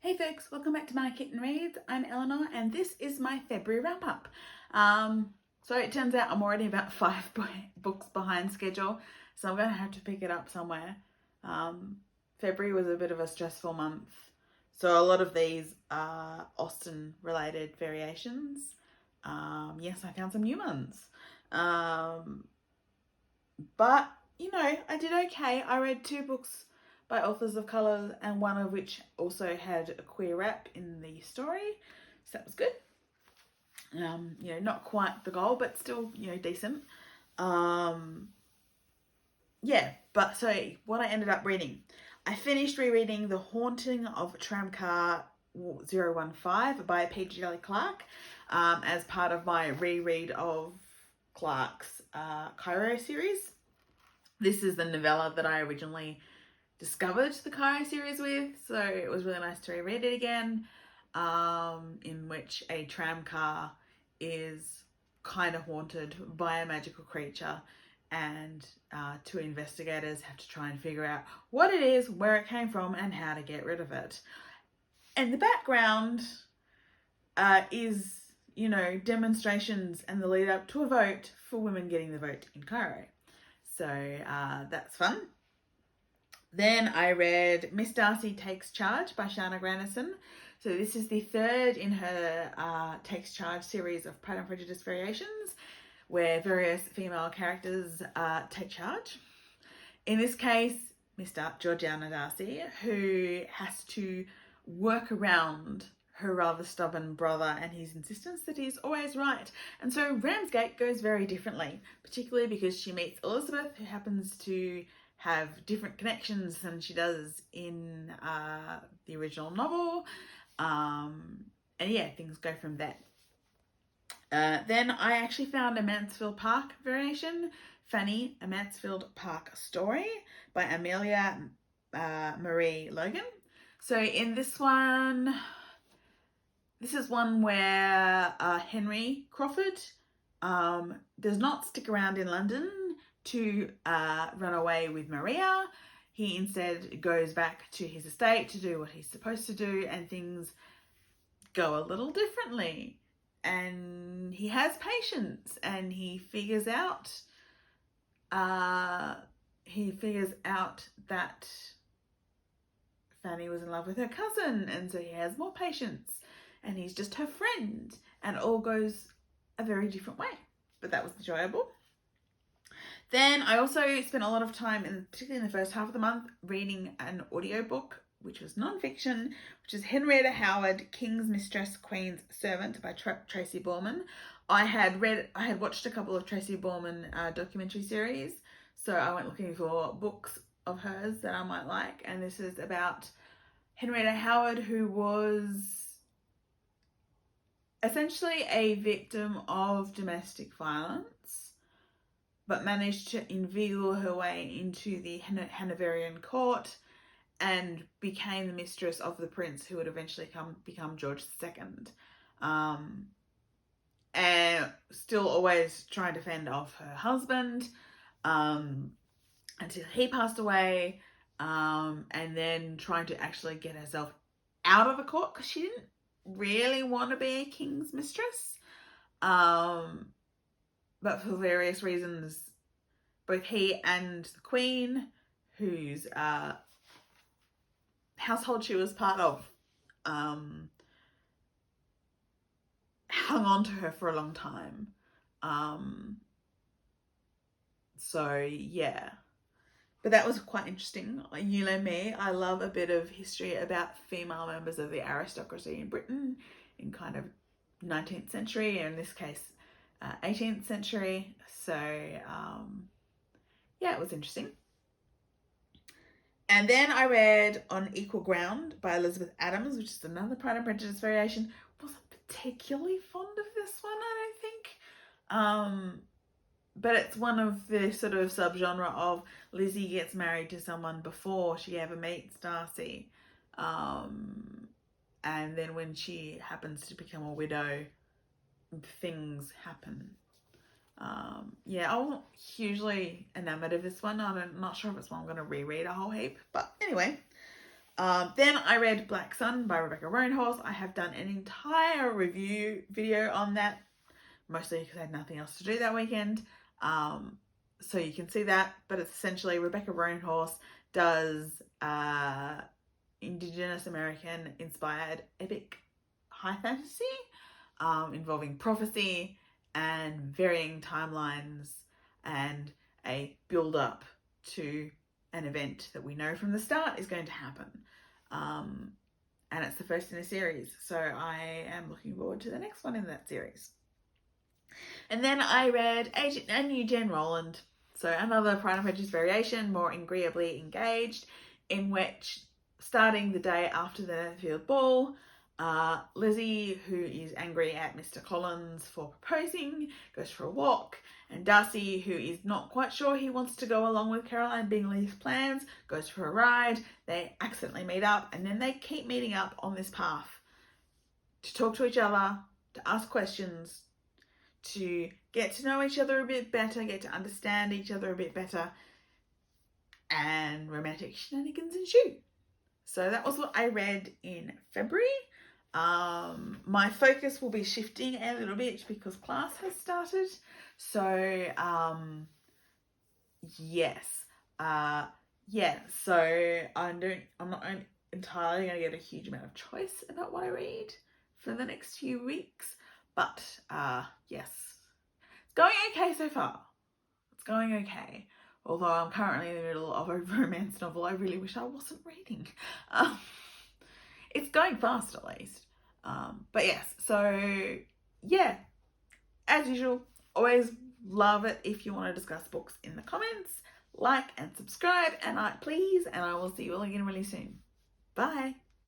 Hey folks, welcome back to My Kitten Reads. I'm Eleanor and this is my February wrap up. So it turns out I'm already about 5 books behind schedule, so I'm going to have to pick it up somewhere. February was a bit of a stressful month, so a lot of these are Austen related variations. Yes, I found some new ones. But, I did okay. I read 2 books by authors of colour, and one of which also had a queer rap in the story, so that was good. Not quite the goal, but still, decent. But so what I ended up reading, I finished rereading The Haunting of Tramcar 015 by P.G. Clarke as part of my reread of Clarke's Cairo series. This is the novella that I originally discovered the Cairo series with, so it was really nice to reread it again, in which a tram car is kind of haunted by a magical creature, and 2 investigators have to try and figure out what it is, where it came from, and how to get rid of it. And the background is, demonstrations and the lead up to a vote for women getting the vote in Cairo. So that's fun. Then I read Miss Darcy Takes Charge by Shana Grandison. So this is the 3rd in her Takes Charge series of Pride and Prejudice variations, where various female characters take charge. In this case, Miss Georgiana Darcy, who has to work around her rather stubborn brother and his insistence that he's always right. And so Ramsgate goes very differently, particularly because she meets Elizabeth, who happens to have different connections than she does in the original novel. Things go from there. Then I actually found a Mansfield Park variation, Fanny, a Mansfield Park Story by Amelia Marie Logan. So in this one, this is one where Henry Crawford does not stick around in London to run away with Maria. He instead goes back to his estate to do what he's supposed to do, and things go a little differently. And he has patience, and he figures out that Fanny was in love with her cousin, and so he has more patience, and he's just her friend, and it all goes a very different way. But that was enjoyable. Then I also spent a lot of time, particularly in the first half of the month, reading an audiobook, which was non-fiction, which is Henrietta Howard, King's Mistress, Queen's Servant by Tracy Borman. I had watched a couple of Tracy Borman documentary series, so I went looking for books of hers that I might like, and this is about Henrietta Howard, who was essentially a victim of domestic violence, but managed to inveigle her way into the Hanoverian court and became the mistress of the prince who would eventually become George II. And still always trying to fend off her husband until he passed away, and then trying to actually get herself out of the court because she didn't really want to be a king's mistress. But for various reasons, both he and the Queen, whose household she was part of, hung on to her for a long time. But that was quite interesting. You know me, I love a bit of history about female members of the aristocracy in Britain in kind of 19th century, or in this case 18th century. So it was interesting. And then I read On Equal Ground by Elizabeth Adams, which is another Pride and Prejudice variation. Wasn't particularly fond of this one, I don't think. But it's one of the sort of subgenre of Lizzie gets married to someone before she ever meets Darcy. And then when she happens to become a widow, things happen. I wasn't hugely enamoured of this one. I'm not sure if it's one I'm going to reread a whole heap. But anyway, Then I read Black Sun by Rebecca Roanhorse. I have done an entire review video on that, mostly because I had nothing else to do that weekend. So you can see that, but it's essentially Rebecca Roanhorse does Indigenous American inspired epic high fantasy involving prophecy and varying timelines and a build up to an event that we know from the start is going to happen. And it's the first in a series, so I am looking forward to the next one in that series. And then I read Agent and New Jen Roland, so another Pride and Prejudice variation, more agreeably engaged, in which, starting the day after the Mansfield Ball, Lizzie, who is angry at Mr. Collins for proposing, goes for a walk, and Darcy, who is not quite sure he wants to go along with Caroline Bingley's plans, goes for a ride. They accidentally meet up, and then they keep meeting up on this path to talk to each other, to ask questions, to get to know each other a bit better, get to understand each other a bit better, and romantic shenanigans ensue. So that was what I read in February. My focus will be shifting a little bit because class has started. So, yes. So I'm not entirely going to get a huge amount of choice about what I read for the next few weeks. But, yes. It's going okay so far. It's going okay. Although I'm currently in the middle of a romance novel I really wish I wasn't reading. It's going fast at least. But yes, so yeah, as usual, always love it if you want to discuss books in the comments. Like and subscribe, and I will see you all again really soon. Bye.